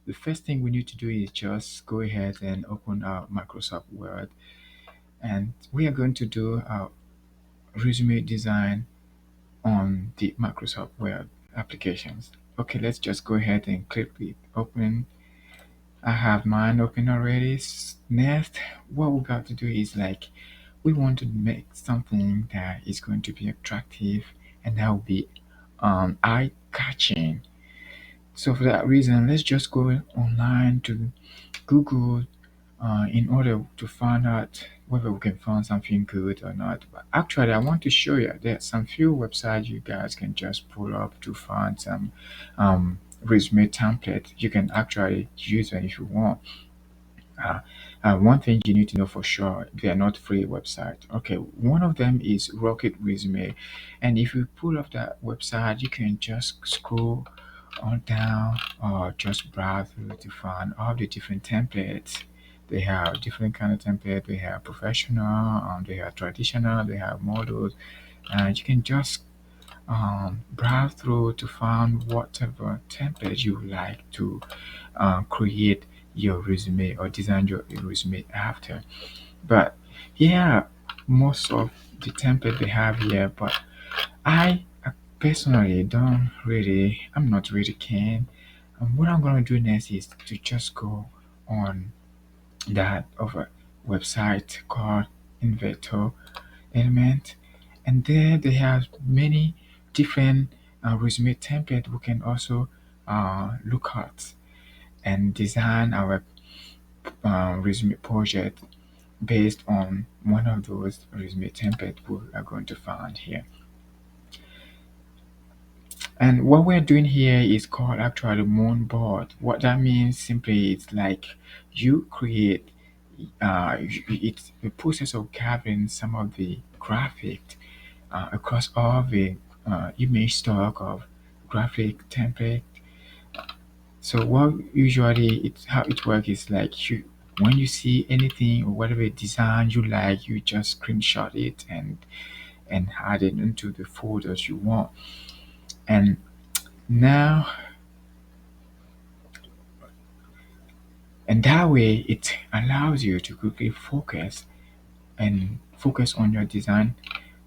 the first thing we need to do is just go ahead and open our Microsoft Word, and we are going to do our resume design on the Microsoft Word applications. Okay, let's just go ahead and click the open. I have mine open already. Next, what we got to do is like we want to make something that is going to be attractive and that will be eye catching. So for that reason, let's just go online to Google in order to find out whether we can find something good or not. But actually, I want to show you there's some few websites you guys can just pull up to find some resume template. You can actually use them if you want. Uh, One thing you need to know for sure, they are not free website. Okay, one of them is Rocket Resume, and if you pull up that website, you can just scroll on down or just browse through to find all the different templates. They have different kind of template. They have professional, they have traditional, they have models, and you can just browse through to find whatever template you like to create your resume or design your resume after. But yeah, most of the template they have here, but I personally I'm not really keen. And what I'm gonna do next is to just go on that other website called Inventor Element, and there they have many different resume template we can also look at and design our resume project based on one of those resume templates we are going to find here. And what we're doing here is called actually moon board. What that means simply it's like you create it's the process of gathering some of the graphic across all the image stock of graphic template. So what usually it's how it works is like you when you see anything or whatever design you like, you just screenshot it and add it into the folders you want. And now and that way it allows you to quickly focus on your design,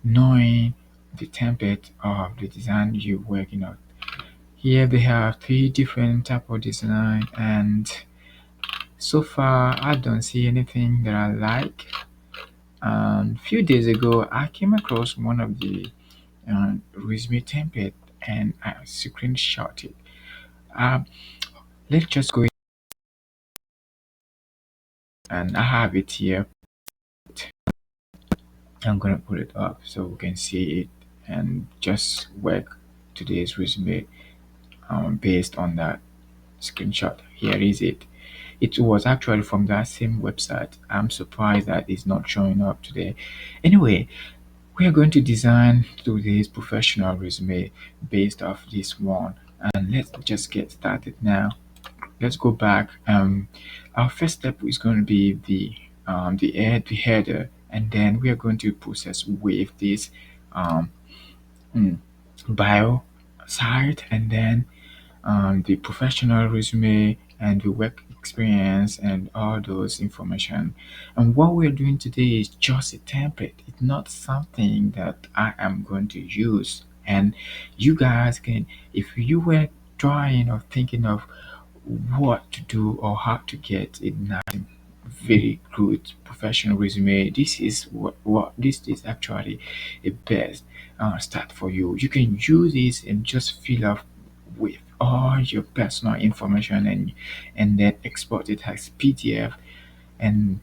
knowing the template of the design you're working on. Here they have three different type of design, and so far I don't see anything that I like. A few days ago, I came across one of the resume template and I screenshot it. Um, let's just go and I have it here. I'm gonna put it up so we can see it and just work today's resume based on that screenshot. Here is it. It was actually from that same website. I'm surprised that it's not showing up today. Anyway, we are going to design today's professional resume based off this one. And let's just get started now. Let's go back. Our first step is going to be the header, and then we are going to process with this um, mm, bio site, and then the professional resume and the work experience and all those information. And what we're doing today is just a template. It's not something that I am going to use. And you guys can, if you were trying or thinking of what to do or how to get a nice, very good professional resume, this is what this is actually a best start for you. You can use this and just fill up with all your personal information and then export it as PDF and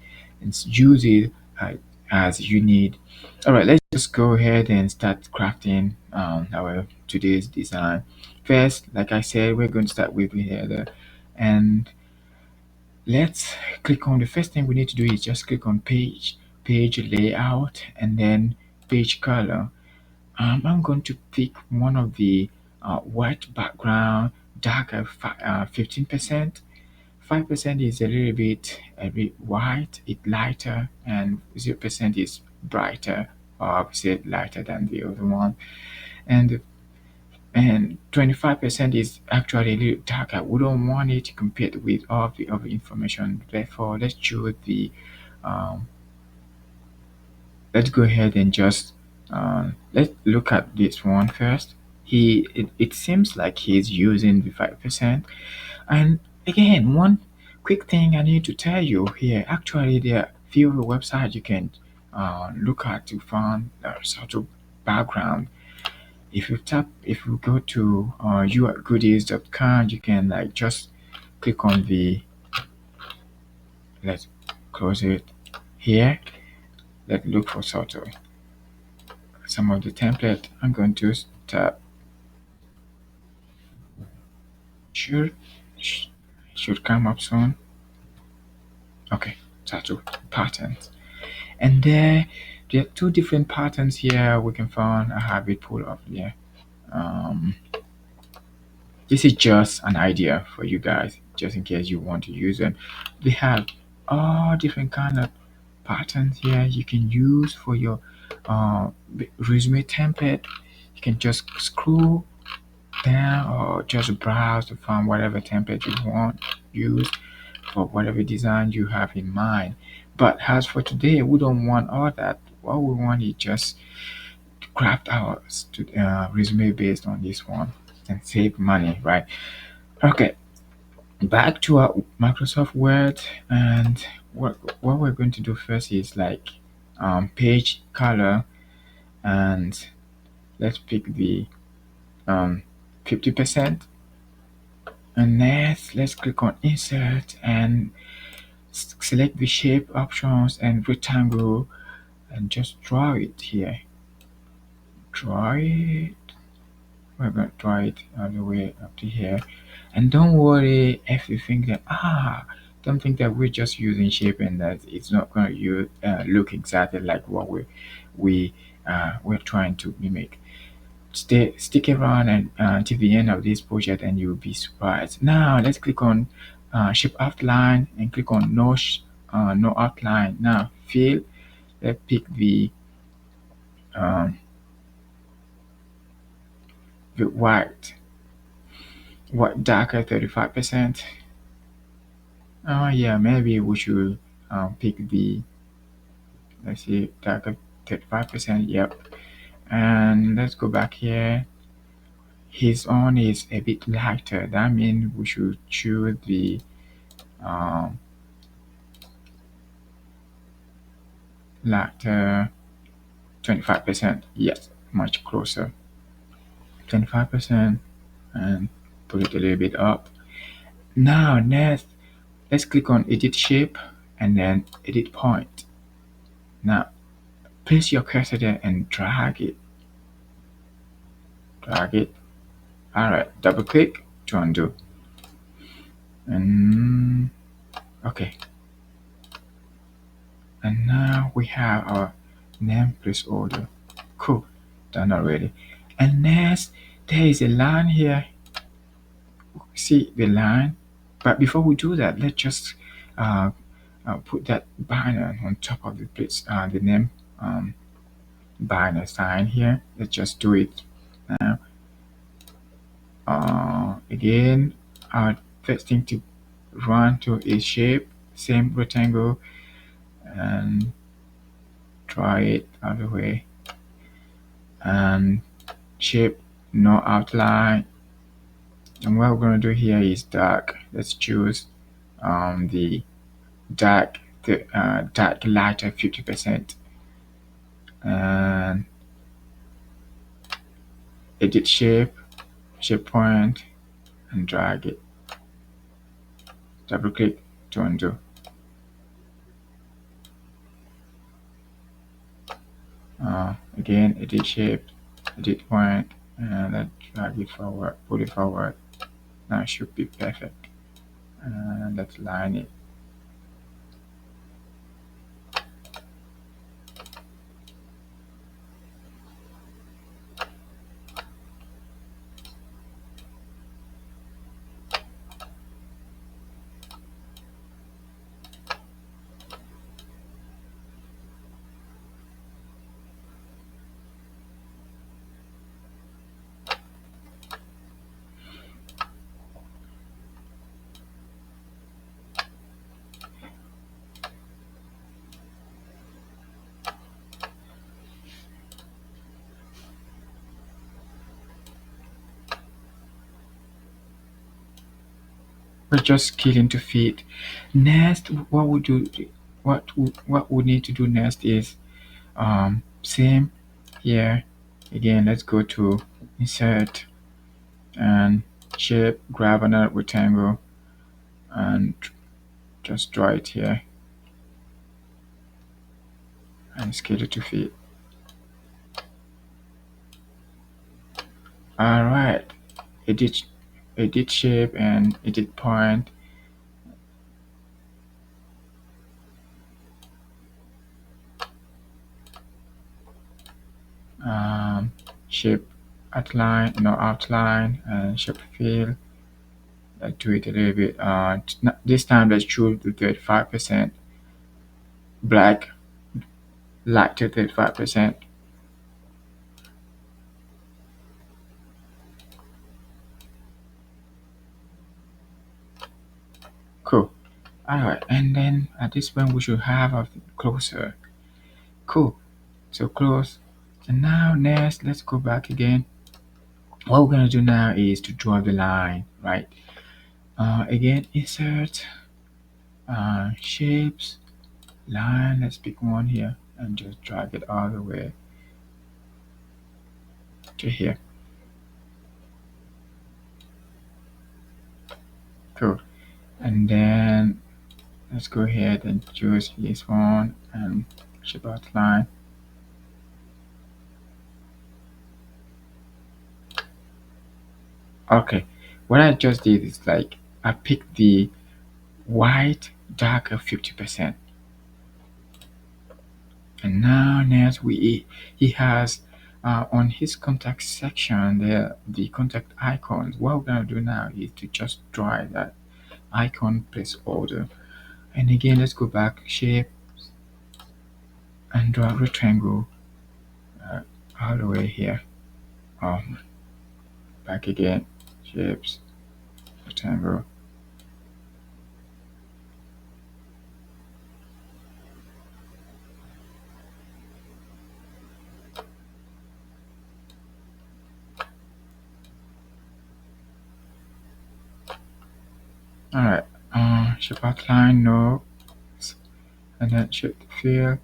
use it as you need. All right, let's just go ahead and start crafting our today's design. First, like I said, we're going to start with the header, and let's click on the first thing we need to do is just click on page layout and then page color. I'm going to pick one of the white background, darker 15%. 5% is a bit white, it lighter, and 0% is brighter, or opposite lighter than the other one. And and 25% is actually a little darker. We don't want it to compete with all the other information. Therefore, let's choose the um, let's go ahead and just let's look at this one first. It seems like he's using the 5%. And again, one quick thing I need to tell you here, actually there are few websites you can look at to find sort of background. If you go to youaregoodies.com, you can like just click on the, let's close it here. Let's look for sort of some of the template. I'm going to tap should should come up soon. Okay, tattoo patterns. And there are two different patterns here we can find. I have it pulled up here. Um, this is just an idea for you guys, just in case you want to use them. They have all different kind of patterns here you can use for your uh, resume template. You can just scroll down or just browse to find whatever template you want use for whatever design you have in mind. But as for today, we don't want all that. What we want is just craft our resume based on this one and save money, right? Okay, back to our Microsoft Word, and what we're going to do first is like page color, and let's pick the 50%, and next let's click on insert and select the shape options and rectangle and just draw it here. Draw it. We're going to draw it all the way up to here. And don't worry if you think that, don't think that we're just using shape and that it's not going to look exactly like what we're trying to mimic. Stick around and till the end of this project and you'll be surprised. Now let's click on shape outline and click on no outline. Now fill, let's pick um, the white darker 35%. Oh yeah, maybe we should pick the, let's see, darker 35%. Yep. And let's go back here. His own is a bit lighter. That means we should choose the um, lighter 25%. Yes, much closer. 25%, and put it a little bit up. Now next, let's click on edit shape and then edit point. Now place your cursor there and drag it. Drag it. Alright, double click to undo. And okay. And now we have our name placeholder. Cool. Done already. And next, there is a line here. See the line? But before we do that, let's just put that banner on top of the place, the name banner sign here. Let's just do it now. Again, our first thing to run to is shape, same rectangle, and try it all the way. And shape, no outline. And what we're going to do here is dark. Let's choose the dark lighter 50%, and edit shape point, and drag it. Double click to undo. Again, edit shape, edit point, and let's drag it forward, pull it forward. Now it should be perfect. And let's line it. we're just scaling to fit. Next, what we need to do next is same here again. Let's go to insert and shape, grab another rectangle and just draw it here and scale it to fit. All right, edit shape and edit point. Shape outline, no outline, and shape fill. Let's do it a little bit. This time let's choose the 35% black, light to 35%. Cool. Alright, and then at this point we should have a closer. Cool. So close. And now next, let's go back again. What we're gonna do now is to draw the line, right? Again, insert, shapes, line. Let's pick one here and just drag it all the way to here. Cool. And then let's go ahead and choose this one and shape outline. Okay, what I just did is like I picked the white darker 50%. And now next he has on his contact section there the contact icons. What we're gonna do now is to just draw that icon placeholder. And again, let's go back, shape, and draw a rectangle all the way here. Back again, shapes, rectangle. All right, shape outline, no, and then shape fill.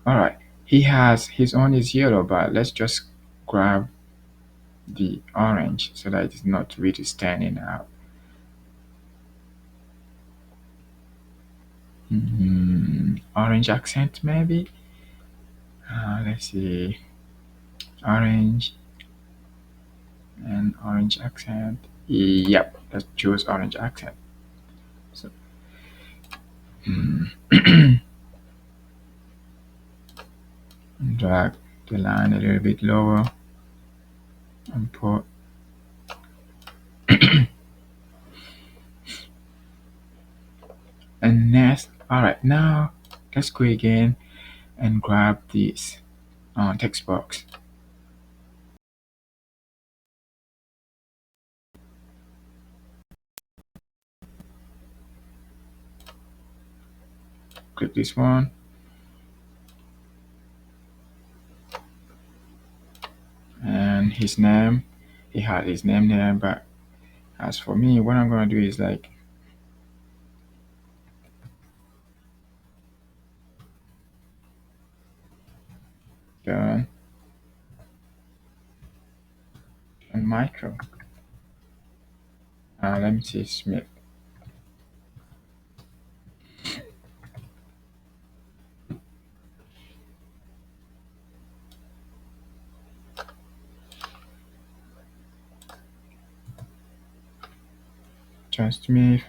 All right, his own is yellow, but let's just grab the orange so that it's not really standing out. Orange accent maybe. Let's see, orange and orange accent. Yep, let's choose orange accent. So drag the line a little bit lower and put and next. All right, now let's go again and grab this text box. Click this one. And his name, he had his name there, but as for me, what I'm gonna do is like done and micro. Let me see Smith. John Smith.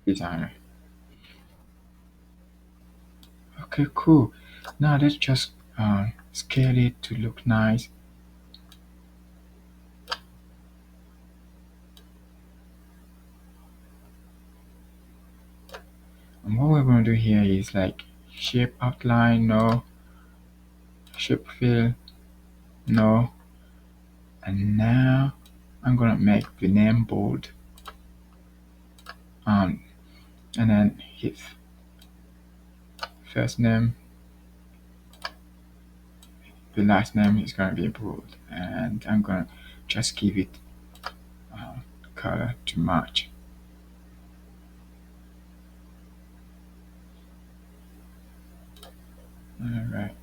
Designer. Okay, cool. Now let's just scale it to look nice. And what we're going to do here is like shape outline, no. Shape fill, no. And now I'm gonna make the name bold. And then hit first name, the last name is going to be bold, and I'm going to just give it uh, color to match. All right.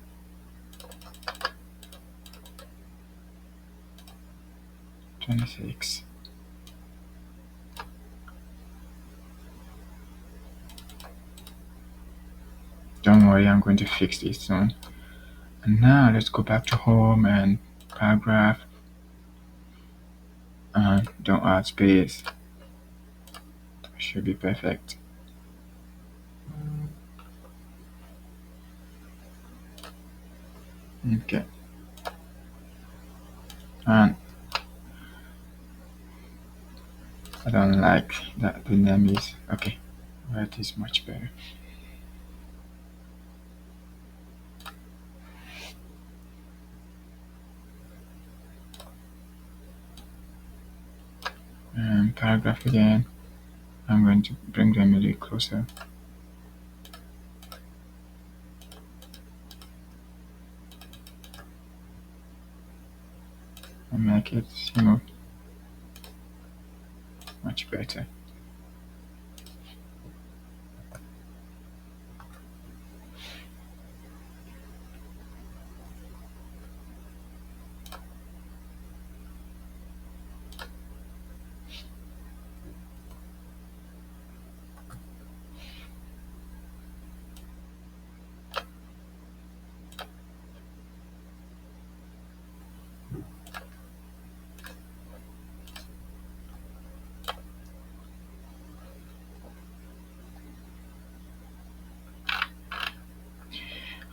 "26." Don't worry, I'm going to fix this soon. And now let's go back to home and paragraph, and don't add space. Should be perfect. Okay. And I don't like that the name is okay. That is much better. And paragraph again. I'm going to bring them a little closer. And make it, much better.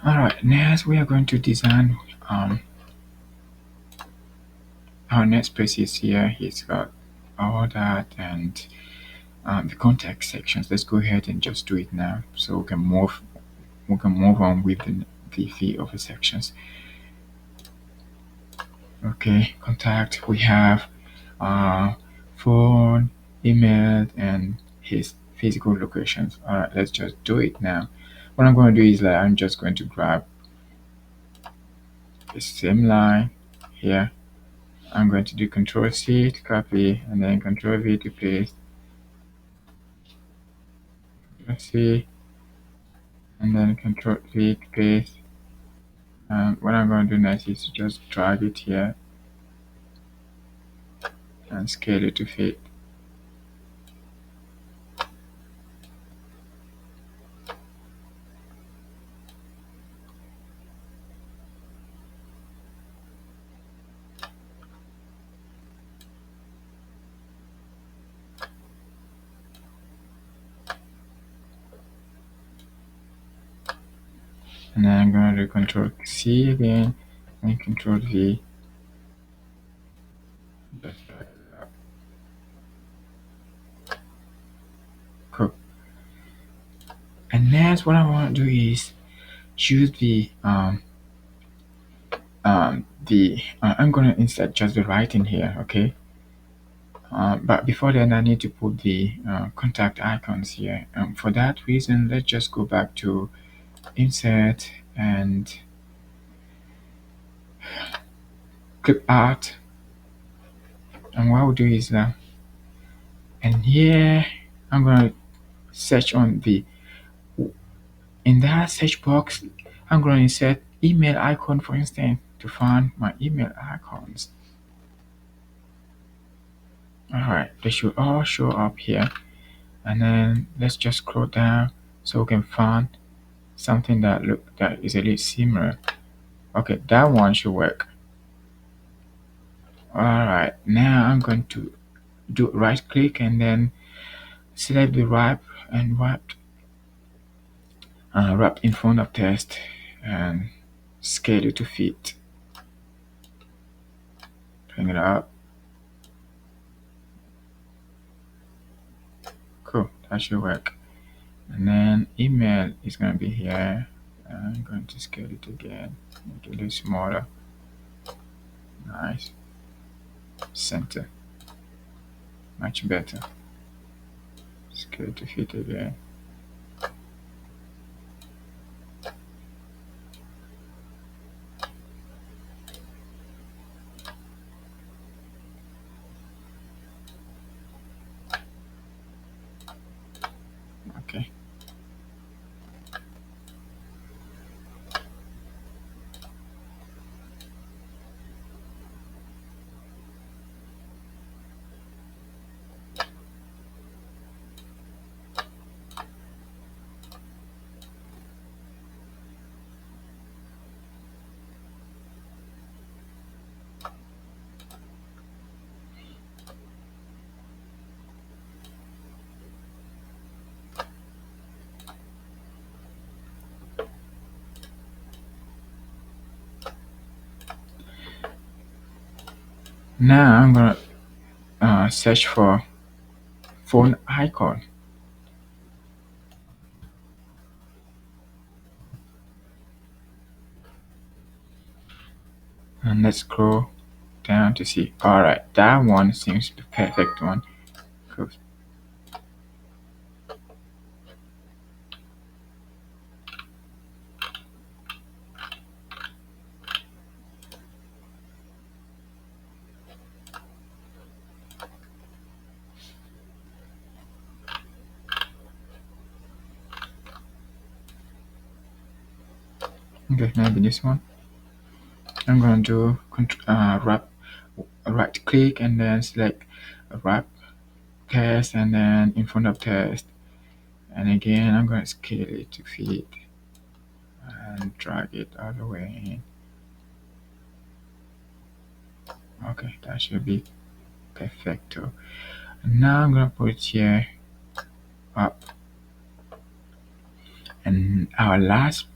Alright, next we are going to design our next pages here. He's got all that and the context sections. Let's go ahead and just do it now so we can move on with the other sections. Okay, contact, we have uh, phone, email, and his physical locations. Alright, let's just do it now. What I'm going to do is that I'm just going to grab the same line here. I'm going to do Control C to copy, and then Control V to paste. Control C, and then Control V to paste. What I'm going to do next is just drag it here and scale it to fit. And then I'm going to do Control C again and Control V. Just drag it up. Cool. And next, what I want to do is choose I'm going to insert just the writing here, okay? But before then, I need to put the contact icons here. For that reason, let's just go back to Insert and Clip Art. And what I'll do is that, and here I'm going to search on in that search box, I'm going to insert email icon, for instance, to find my email icons. Alright, they should all show up here. And then let's just scroll down so we can find something that is a little similar. Okay, that one should work. Alright, now I'm going to do right click and then select the wrap and wrap in front of text and scale it to fit. Bring it up. Cool, that should work. And then email is going to be here. I'm going to scale it again, make it a little smaller. Nice. Center. Much better. Scale to fit again. Now I'm gonna search for phone icon, and let's scroll down to see. All right, that one seems the perfect one. Cool. Okay, maybe this one. I'm gonna do right click and then select wrap test, and then in front of test, and again I'm gonna scale it to fit and drag it all the way in. Okay, that should be perfecto. Now I'm gonna put it here up, and our last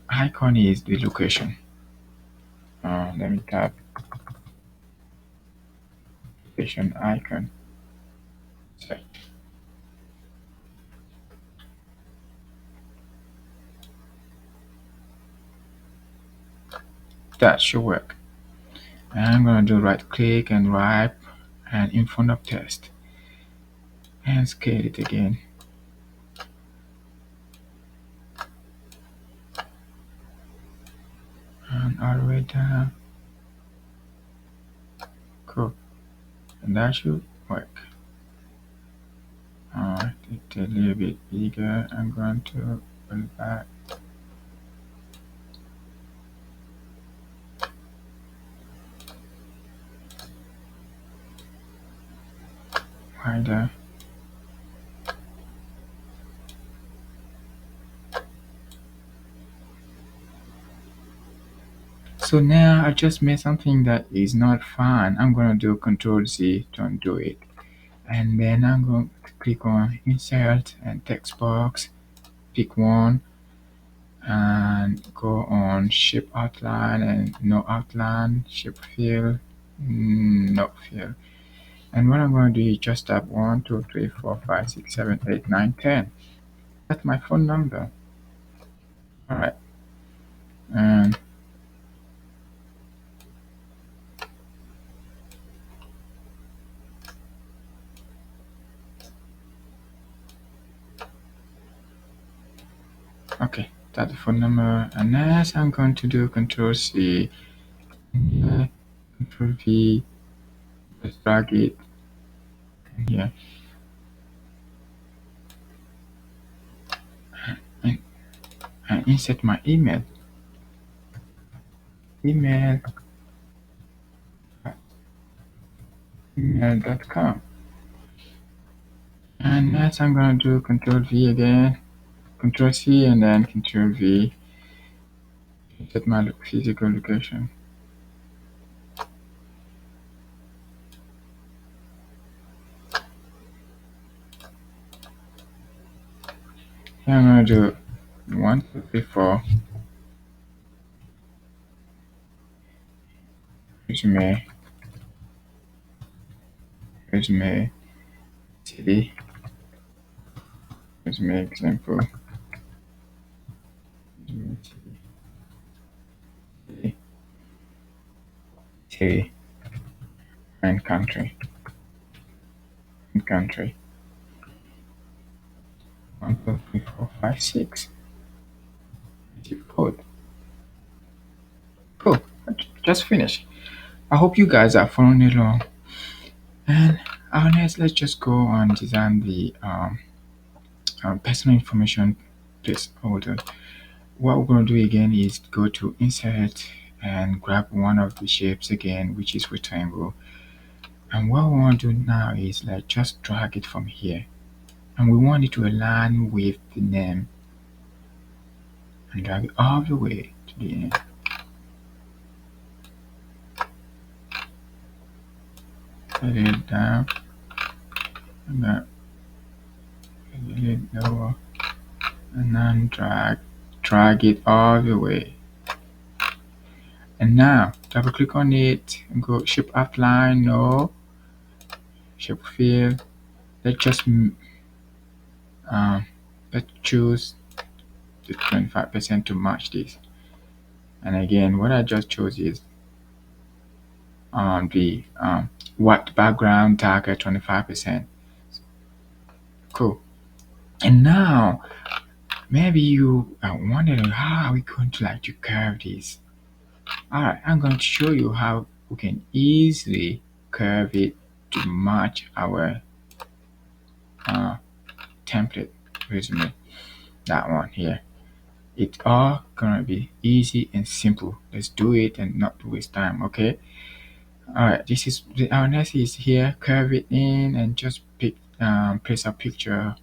icon is the location. Let me tap location icon. So that should work. And I'm gonna do right click and wrap and in front of test and scale it again. And all the way down. Cool. And that should work. It's a little bit bigger. I'm going to pull it back. Wider. So now I just made something that is not fun. I'm gonna do Control Z to undo it. And then I'm going to click on Insert and Text Box. Pick one and go on Shape Outline and No Outline, Shape Fill, no fill. And what I'm going to do is just tap 1, 2, 3, 4, 5, 6, 7, 8, 9, 10. That's my phone number. All right. And okay, that's the phone number. And next, I'm going to do Control C, Control V, just drag it in here, and, and insert my email. Email, email.com. And next, I'm going to do Control V again, Control C, and then Control V. Set my physical location. Here I'm going to do 1, 2, 3, 4. Resume, resume, city, resume example, resume city, city, and country, and country. 1, 2, 3, 4, 5, 6. Zip code. Cool. Just finished. I hope you guys are following along. And next, let's just go and design the personal information placeholder. What we're going to do again is go to Insert and grab one of the shapes again, which is rectangle. And what we want to do now is like just drag it from here, and we want it to align with the name, and drag it all the way to the end. Put it down, and then a little lower, and then drag it all the way. And now double click on it and go shape outline, no, shape fill. Let's just um, let's choose the 25% to match this. And again, what I just chose is the white background darker 25%. Cool. And now maybe you are wondering how are we going to like to curve this. Alright, I'm going to show you how we can easily curve it to match our uh, template resume. That one here. It's all gonna be easy and simple. Let's do it and not waste time, okay? Alright, this is our next is here. Curve it in and just place a picture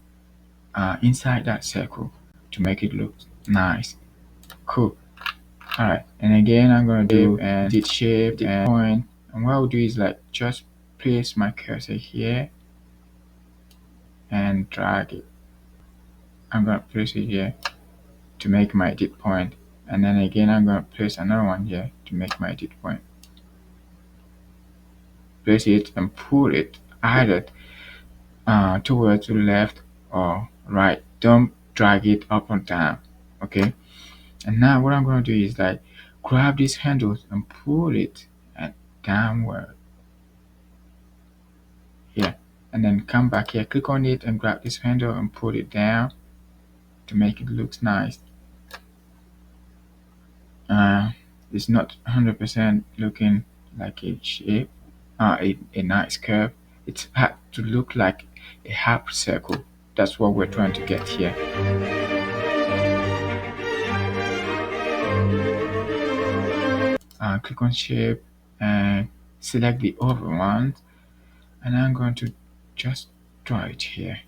inside that circle to make it look nice. Cool. Alright, and again I'm gonna do and did shape, did point, and what I'll do is like just place my cursor here and drag it. I'm gonna place it here to make my edit point, and then again I'm gonna place another one here to make my edit point. Place it and pull it either towards the left or right. Don't drag it up or down. Okay. And now what I'm going to do is like grab these handles and pull it and downward here, and then come back here, click on it and grab this handle and pull it down to make it look nice. It's not 100% looking like a shape, a nice curve. It had to look like a half circle. That's what we're trying to get here. Click on shape and select the other one, and I'm going to just draw it here.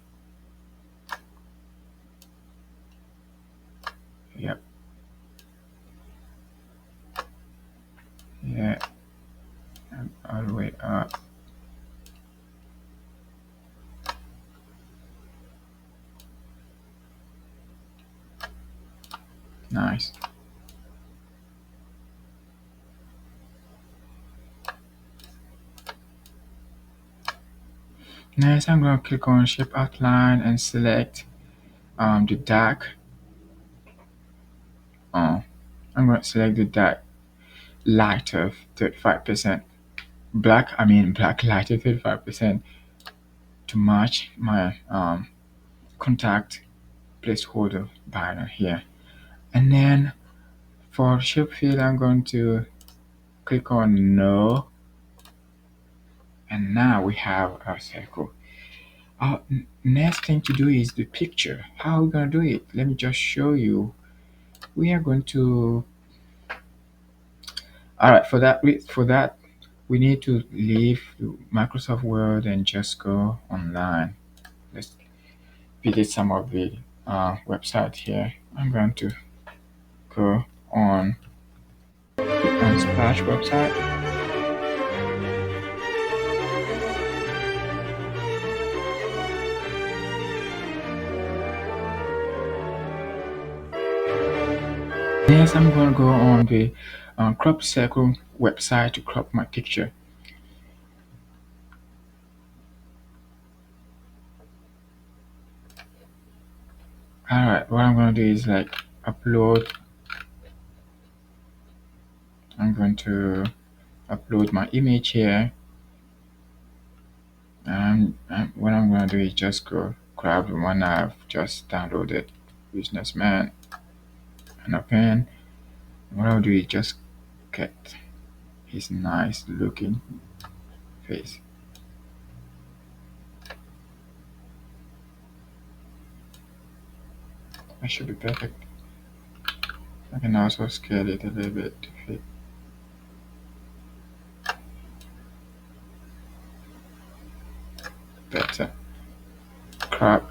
Yep. Yeah. And all the way up. Nice. Next, I'm going to click on shape outline and select the dark. I'm going to select the dark lighter 35%. Black lighter 35% to match my contact placeholder banner here. And then for shape fill, I'm going to click on no, and now we have our circle. Our next thing to do is the picture. How are we going to do it? Let me just show you. We are going to, all right, for that we need to leave Microsoft Word and just go online. Let's visit some of the website here. I'm going to go on the Unsplash website. Next, I'm going to go on the crop circle website to crop my picture. Alright, what I'm going to do is like upload. I'm going to upload my image here. And what I'm going to do is just go grab the one I've just downloaded, Businessman, and open. What I'll do is just get his nice looking face. That should be perfect. I can also scale it a little bit to fit better. Crop,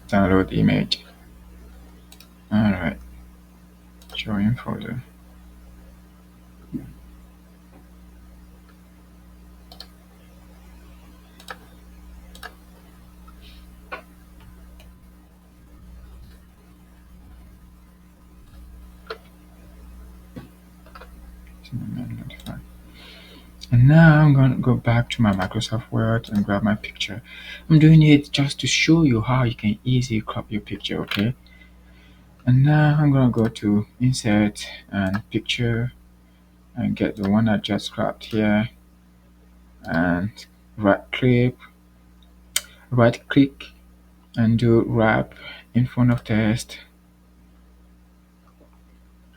download image. Alright, showing folder. And now I'm going to go back to my Microsoft Word and grab my picture. I'm doing it just to show you how you can easily crop your picture, okay? And now I'm going to go to Insert and Picture and get the one I just cropped here, and right click, right click and do wrap in front of text.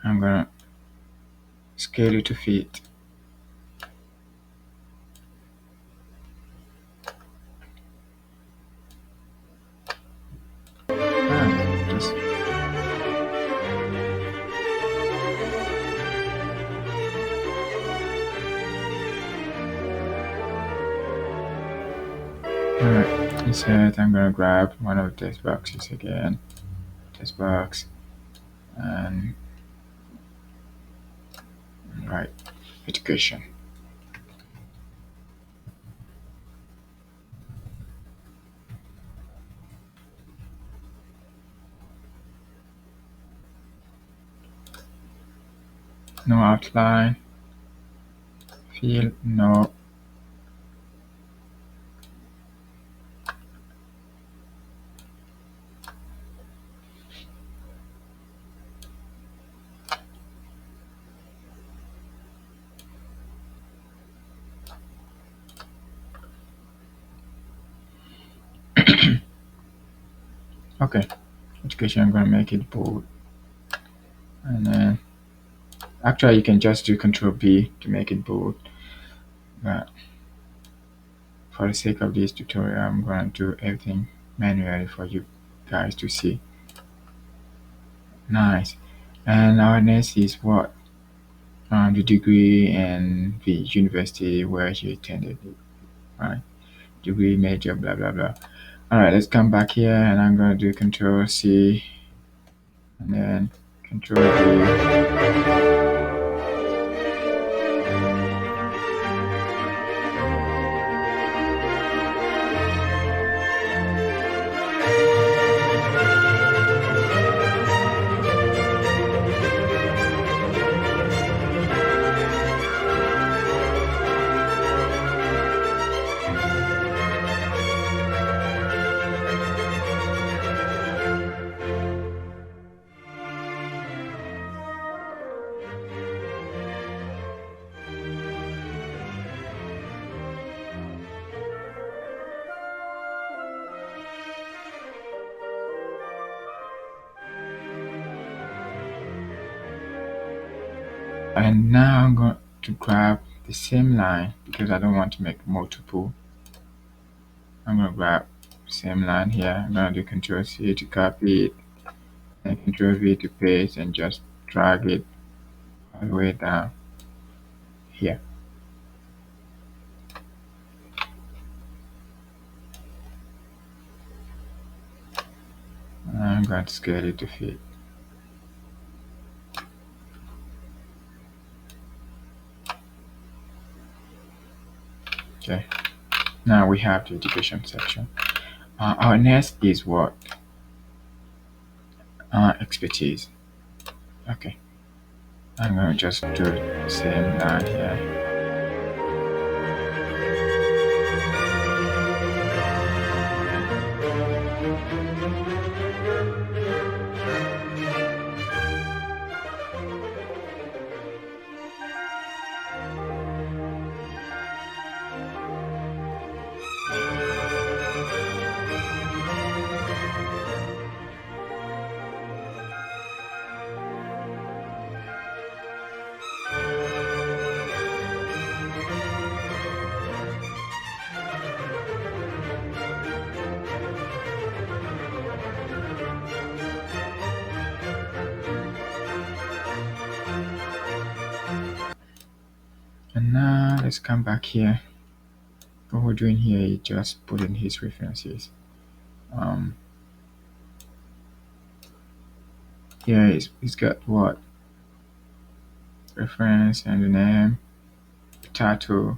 I'm going to scale it to fit. And just alright, insert. I'm going to grab one of the text boxes again, text box, and right, education. No outline, fill, no. Okay, education, I'm going to make it bold. And then, actually, you can just do Control B to make it bold. But for the sake of this tutorial, I'm going to do everything manually for you guys to see. Nice. And our next is what? The degree and the university where you attended it, right? Degree, major, blah, blah, blah. All right, let's come back here and I'm going to do Control C and then Control V. And now I'm going to grab the same line because I don't want to make multiple. I'm going to grab the same line here. I'm going to do Control C to copy it and Control V to paste and just drag it all the way down here. And I'm going to scale it to fit. Okay, now we have the education section. Our next is what? Expertise. Okay, I'm going to just do the same line here. And now let's come back here. What we're doing here is just putting his references. Here it's got what? Reference and the name, title,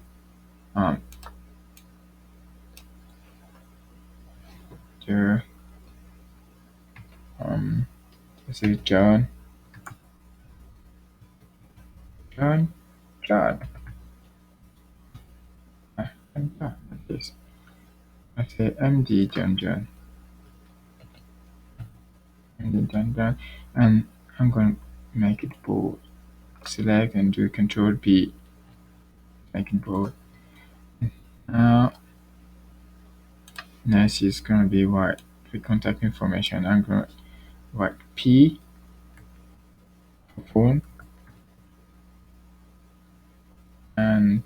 um, the, let's say John, John, John. And like this. I say MD John John, MD John John, and I'm going to make it bold. Select and do Control B, make it bold. Now, next is going to be what? The contact information. I'm going to write P for phone and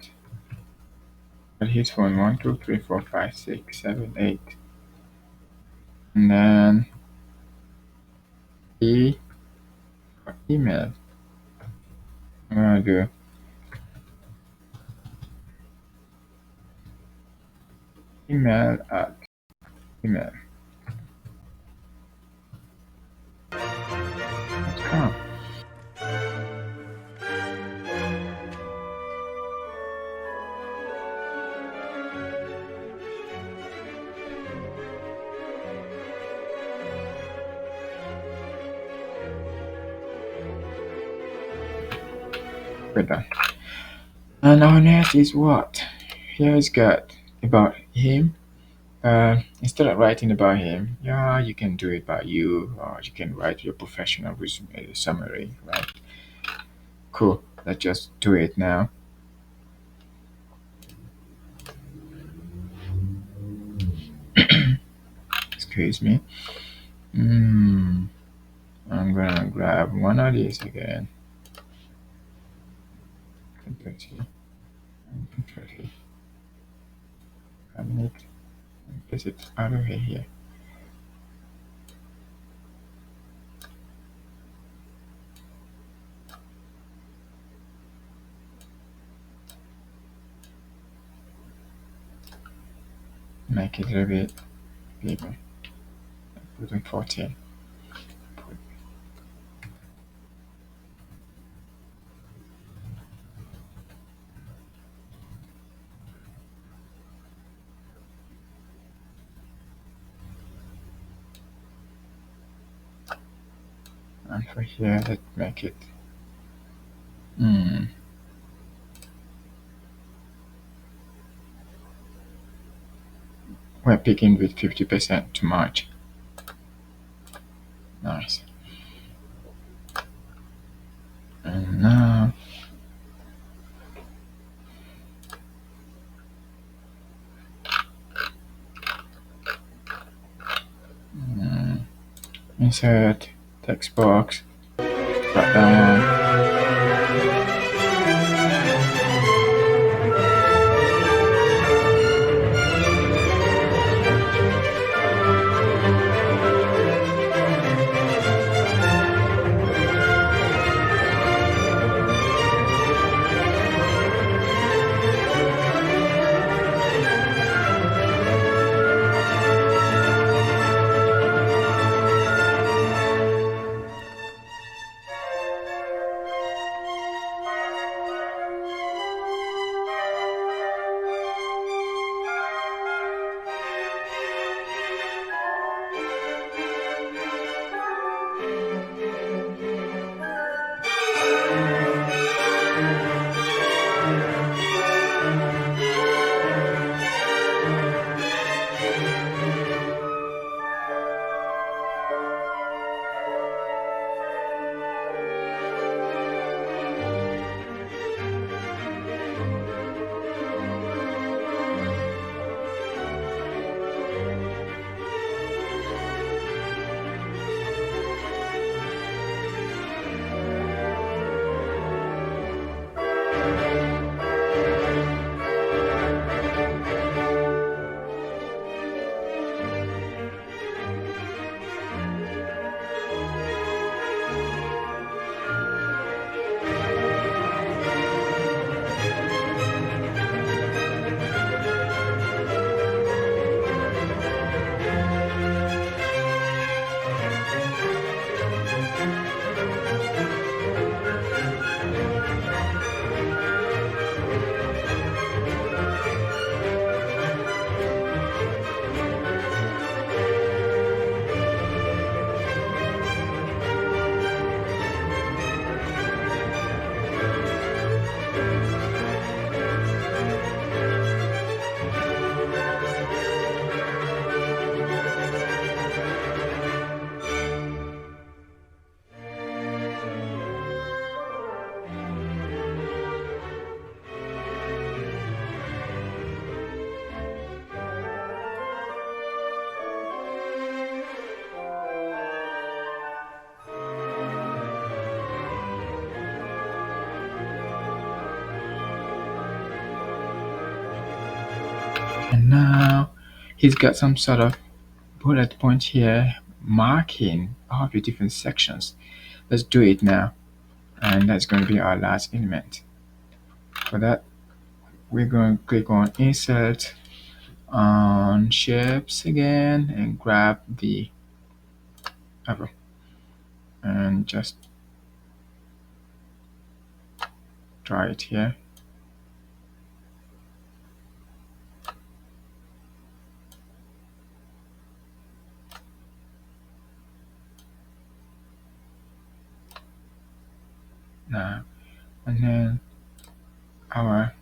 his phone 1 2 3 4 5 6 7 8, and then E for email. I'm going to do email at email.com. We're done. And our next is what? Here is got about him. Instead of writing about him, yeah, you can do it by you, or you can write your professional resume summary, right? Cool. Let's just do it now. Excuse me. I'm gonna grab one of these again. Control C and Control V. Cabinet and place it out of here. Make it a little bit bigger. Put in 14. And for here, let's make it. We're picking with 50% too much. Nice. And now insert text box. Drop down. And now he's got some sort of bullet point here marking all the different sections. Let's do it now, and that's going to be our last element. For that, we're going to click on insert on shapes again and grab the arrow and just try it here. Now, and then our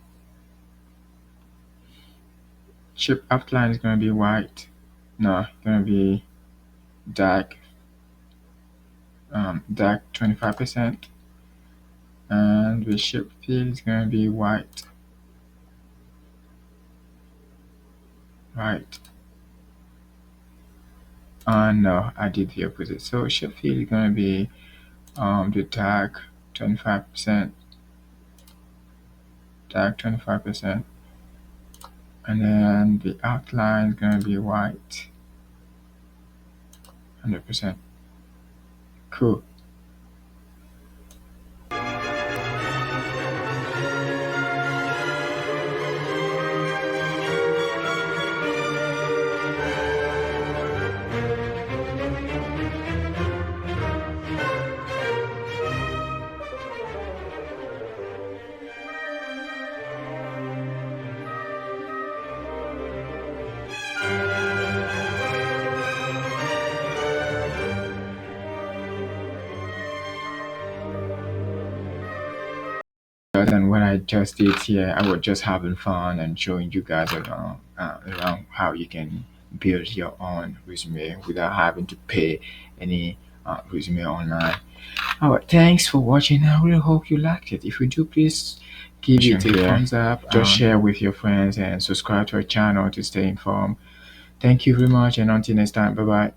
shape outline is going to be white. No, going to be dark, dark 25%, and the shape fill is going to be white. Right. No, I did the opposite. So shape fill is going to be the dark 25%, dark 25%, and then the outline is going to be white 100%. Cool. Than what I just did here. I was just having fun and showing you guys around how you can build your own resume without having to pay any resume online. Alright, thanks for watching. I really hope you liked it. If you do, please give it a thumbs up. Just share with your friends and subscribe to our channel to stay informed. Thank you very much, and until next time, bye bye.